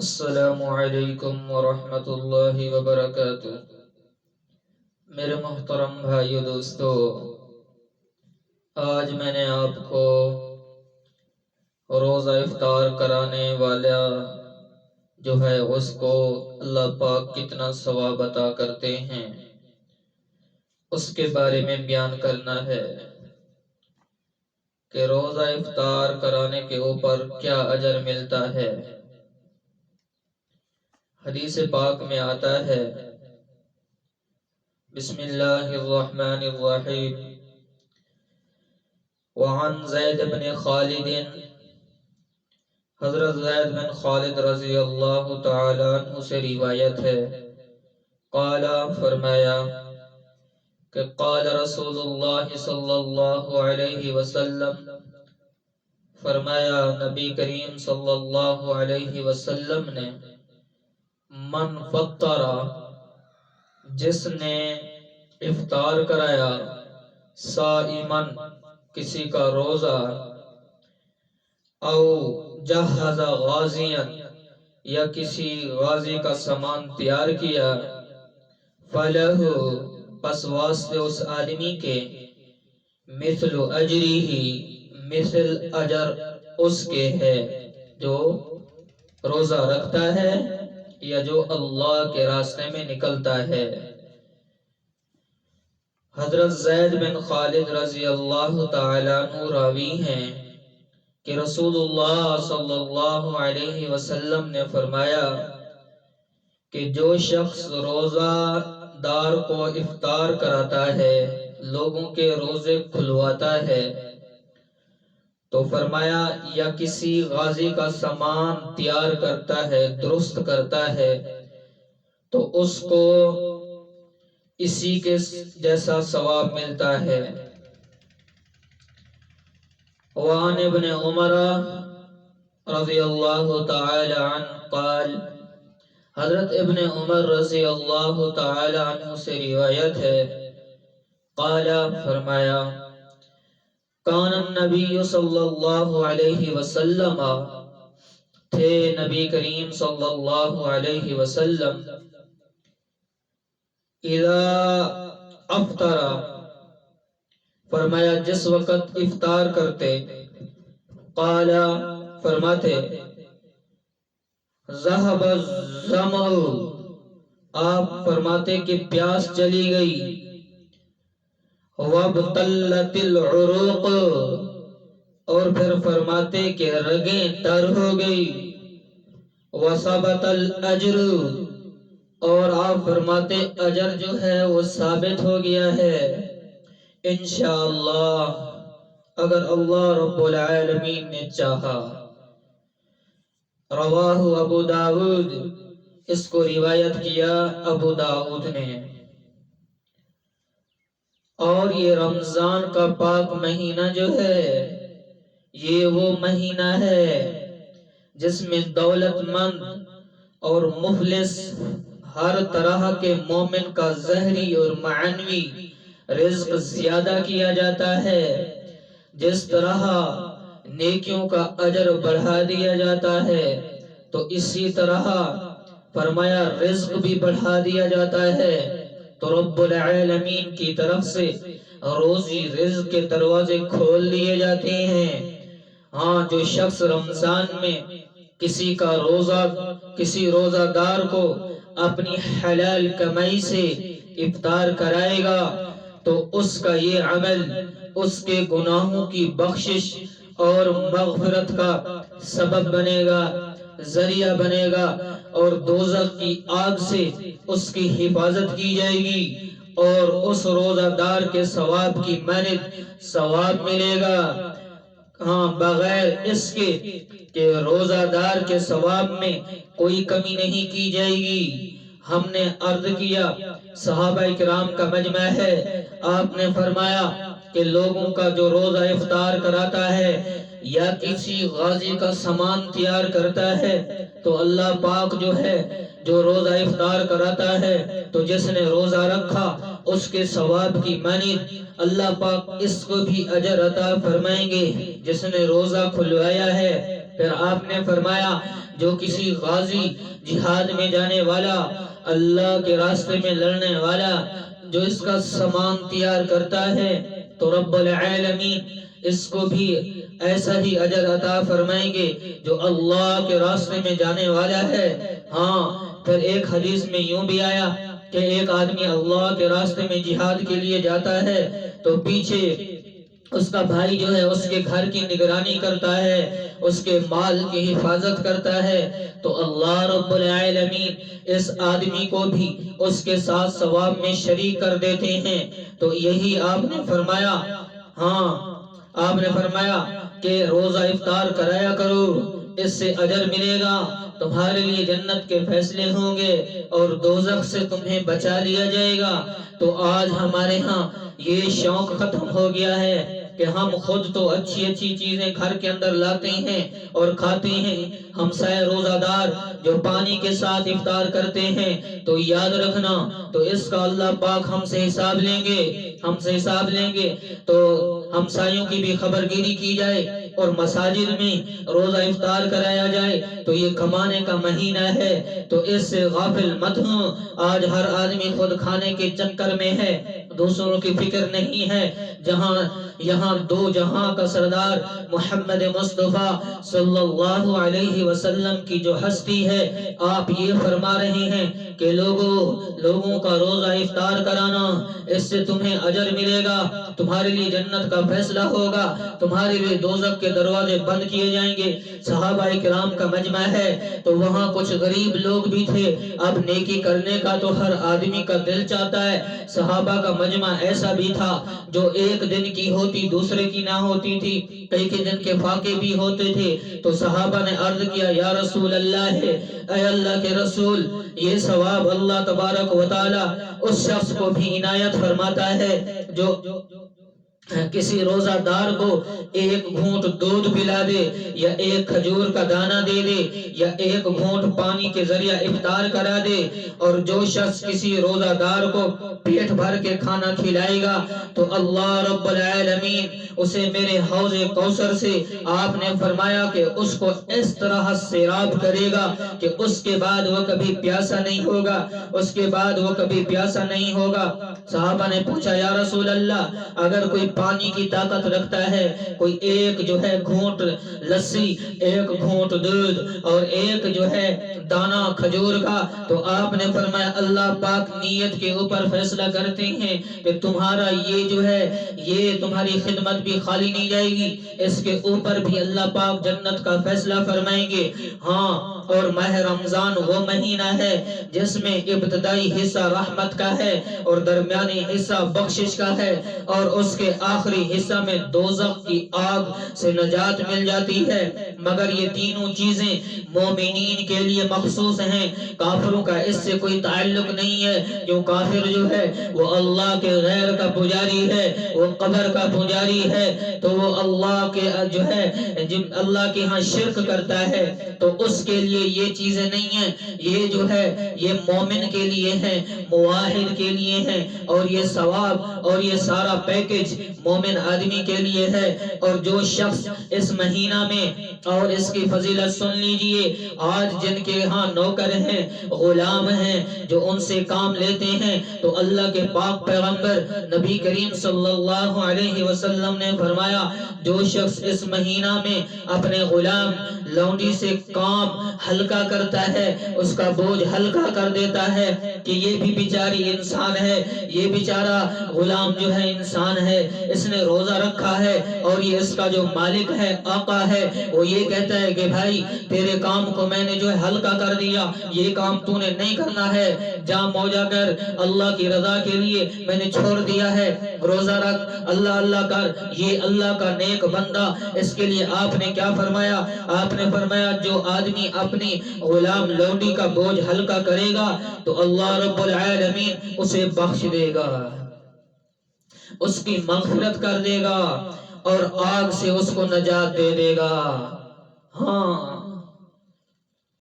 السلام علیکم ورحمۃ اللہ وبرکاتہ۔ میرے محترم بھائیو دوستو، آج میں نے آپ کو روزہ افطار کرانے والا جو ہے اس کو اللہ پاک کتنا ثواب عطا کرتے ہیں اس کے بارے میں بیان کرنا ہے کہ روزہ افطار کرانے کے اوپر کیا اجر ملتا ہے۔ حدیث پاک میں آتا ہے، بسم اللہ الرحمن الرحیم، وعن زید بن خالد، حضرت زید بن خالد رضی اللہ تعالی عنہ سے روایت ہے، قال فرمایا کہ قال رسول اللہ صلی اللہ علیہ وسلم، فرمایا نبی کریم صلی اللہ علیہ وسلم نے، من فطر، جس نے افطار کرایا، صائمن، کسی کا روزہ، او جہز غازیا، یا کسی غازی کا سامان تیار کیا، فلہ، پس واسطے اس آدمی کے، مثل اجرہ، مثل اجر اس کے ہے جو روزہ رکھتا ہے یا جو اللہ کے راستے میں نکلتا ہے۔ حضرت زید بن خالد رضی اللہ تعالیٰ عنہ راوی ہیں کہ رسول اللہ صلی اللہ علیہ وسلم نے فرمایا کہ جو شخص روزہ دار کو افطار کراتا ہے، لوگوں کے روزے کھلواتا ہے، تو فرمایا یا کسی غازی کا سامان تیار کرتا ہے، درست کرتا ہے، تو اس کو اسی کے جیسا ثواب ملتا ہے۔ وعن ابن عمر رضی اللہ تعالی عنہ قال، حضرت ابن عمر رضی اللہ تعالی عنہ سے روایت ہے، قال فرمایا، کان النبی صلی اللہ علیہ وسلم، تھے نبی کریم صلی اللہ علیہ وسلم، اذا افطر، فرمایا جس وقت افطار کرتے، قال، فرماتے، ذهب الظمأ، آپ فرماتے کہ پیاس چلی گئی، وابتلت العروق، اور پھر فرماتے کہ رگیں تر ہو گئی، وثبت الاجر، اور آپ فرماتے اجر جو ہے وہ ثابت ہو گیا ہے، انشاءاللہ، اگر اللہ رب العالمین نے چاہا۔ رواہ ابو داود، اس کو روایت کیا ابو داود نے۔ اور یہ رمضان کا پاک مہینہ جو ہے، یہ وہ مہینہ ہے جس میں دولت مند اور مفلس ہر طرح کے مومن کا ظاہری اور معنوی رزق زیادہ کیا جاتا ہے، جس طرح نیکیوں کا اجر بڑھا دیا جاتا ہے، تو اسی طرح فرمایا رزق بھی بڑھا دیا جاتا ہے، تو رب العالمین کی طرف سے روزی رزق کے دروازے کھول دیے جاتے ہیں۔ ہاں، جو شخص رمضان میں کسی روزہ دار کو اپنی حلال کمائی سے افطار کرائے گا، تو اس کا یہ عمل اس کے گناہوں کی بخشش اور مغفرت کا سبب بنے گا، ذریعہ بنے گا، اور دوزخ کی آگ سے اس کی حفاظت کی جائے گی، اور اس روزہ دار کے ثواب کی مانند ثواب ملے گا، ہاں، بغیر اس کے کہ روزہ دار کے ثواب میں کوئی کمی نہیں کی جائے گی۔ ہم نے عرض کیا صحابہ کرام کا مجمع ہے، آپ نے فرمایا کہ لوگوں کا جو روزہ افطار کراتا ہے یا کسی غازی کا سامان تیار کرتا ہے، تو اللہ پاک جو ہے جو روزہ افطار کراتا ہے، تو جس نے روزہ رکھا اس کے ثواب کی مانند اللہ پاک اس کو بھی اجر عطا فرمائیں گے، جس نے روزہ کھلوایا ہے پھر آپ نے فرمایا جو کسی غازی جہاد میں جانے والا، اللہ کے راستے میں لڑنے والا، جو اس کا سامان تیار کرتا ہے تو رب العالمین اس کو بھی ایسا ہی اجر عطا فرمائیں گے جو اللہ کے راستے میں جانے والا ہے۔ ہاں، پھر ایک حدیث میں یوں بھی آیا کہ ایک آدمی اللہ کے راستے میں جہاد کے لیے جاتا ہے تو پیچھے اس کا بھائی جو ہے اس کے گھر کی نگرانی کرتا ہے، اس کے مال کی حفاظت کرتا ہے، تو اللہ رب العالمین اس آدمی کو بھی اس کے ساتھ ثواب میں شریک کر دیتے ہیں۔ تو یہی آپ نے فرمایا، ہاں آپ نے فرمایا کہ روزہ افطار کرایا کرو، اس سے اجر ملے گا، تمہارے لیے جنت کے فیصلے ہوں گے اور دوزخ سے تمہیں بچا لیا جائے گا۔ تو آج ہمارے ہاں یہ شوق ختم ہو گیا ہے کہ ہم خود تو اچھی اچھی چیزیں گھر کے اندر لاتے ہیں اور کھاتے ہیں، ہمسائے روزہ دار جو پانی کے ساتھ افطار کرتے ہیں، تو یاد رکھنا تو اس کا اللہ پاک ہم سے حساب لیں گے۔ تو ہمسایوں کی بھی خبر گیری کی جائے اور مساجد میں روزہ افطار کرایا جائے تو یہ کمانے کا مہینہ ہے، تو اس سے غافل مت ہوں۔ آج ہر آدمی خود کھانے کے چکر میں ہے، دوسروں کی فکر نہیں ہے۔ یہاں دو جہاں کا سردار محمد مصطفیٰ صلی اللہ علیہ وسلم کی جو ہستی ہے، آپ یہ فرما رہے ہیں کہ لوگوں کا روزہ افطار کرانا، اس سے تمہیں اجر ملے گا، تمہارے لیے جنت کا فیصلہ ہوگا، تمہارے لیے دوزخ کے دروازے بند کیے جائیں گے۔ صحابہ کرام کا مجمع ہے تو وہاں کچھ غریب لوگ بھی تھے۔ اب نیکی کرنے کا تو ہر آدمی کا دل چاہتا ہے، صحابہ کا مجمع ایسا بھی تھا جو ایک دن کی ہوتی دوسرے کی نہ ہوتی تھی، کئی دن کے فاقے بھی ہوتے تھے۔ تو صحابہ نے عرض کیا، یا رسول اللہ، اے اللہ کے رسول، یہ ثواب اللہ تبارک و تعالی اس شخص کو بھی عنایت فرماتا ہے جو کسی روزہ دار کو ایک گھونٹ دودھ پلا دے یا ایک کھجور کا دانہ دے دے یا ایک گھونٹ پانی کے ذریعہ افطار کرا دے، اور جو شخص کسی روزہ دار کو پیٹ بھر کے کھانا کھلائے گا تو اللہ رب العالمین اسے میرے حوض کوثر سے، آپ نے فرمایا کہ اس کو اس طرح سیراب کرے گا کہ اس کے بعد وہ کبھی پیاسا نہیں ہوگا۔ صحابہ نے پوچھا، یا رسول اللہ، اگر کوئی پانی کی طاقت رکھتا ہے، کوئی ایک جو ہے گھونٹ لسی، ایک گھونٹ دودھ اور ایک جو ہے دانہ کھجور کا، تو آپ نے فرمایا اللہ پاک نیت کے اوپر فیصلہ کرتے ہیں کہ تمہارا یہ جو ہے یہ تمہاری خدمت بھی خالی نہیں جائے گی، اس کے اوپر بھی اللہ پاک جنت کا فیصلہ فرمائیں گے۔ ہاں، اور ماہ رمضان وہ مہینہ ہے جس میں ابتدائی حصہ رحمت کا ہے اور درمیانی حصہ بخشش کا ہے، اور اس کے آخری حصہ میں دوزخ کی آگ سے نجات مل جاتی ہے۔ مگر یہ تینوں چیزیں مومنین کے لیے مخصوص ہیں، کافروں کا اس سے کوئی تعلق نہیں ہے، جو کافر جو ہے وہ اللہ کے غیر کا پجاری ہے، وہ قبر کا پجاری ہے، تو وہ اللہ کے جو ہے اللہ کے ہاں شرک کرتا ہے، تو اس کے لیے یہ چیزیں نہیں ہیں۔ یہ جو ہے یہ مومن کے لیے ہے، موحد کے لیے ہے، اور یہ ثواب اور یہ سارا پیکج مومن آدمی کے لیے ہے۔ اور جو شخص اس مہینہ میں، اور اس کی فضیلت سن لیجئے، آج جن کے ہاں نوکر ہیں، غلام ہیں، جو ان سے کام لیتے ہیں، تو اللہ کے پاک پیغمبر نبی کریم صلی اللہ علیہ وسلم نے فرمایا، جو شخص اس مہینہ میں اپنے غلام لونڈی سے کام ہلکا کرتا ہے، اس کا بوجھ ہلکا کر دیتا ہے، کہ یہ بھی بیچاری انسان ہے، یہ بیچارہ غلام جو ہے انسان ہے، اس نے روزہ رکھا ہے، اور یہ اس کا جو مالک ہے، آقا ہے، وہ یہ کہتا ہے کہ بھائی تیرے کام کو میں نے جو ہے ہلکا کر دیا، یہ کام تو نے نہیں کرنا ہے، جا موجہ کر، اللہ کی رضا کے لیے میں نے چھوڑ دیا ہے، روزہ رکھ، اللہ کر، یہ اللہ کا نیک بندہ۔ اس کے لیے آپ نے کیا فرمایا؟ آپ نے فرمایا جو آدمی اپنی غلام لونڈی کا بوجھ ہلکا کرے گا تو اللہ رب العالمین اسے بخش دے گا، اس کی مغفرت کر دے گا اور آگ سے اس کو نجات دے دے گا۔ ہاں،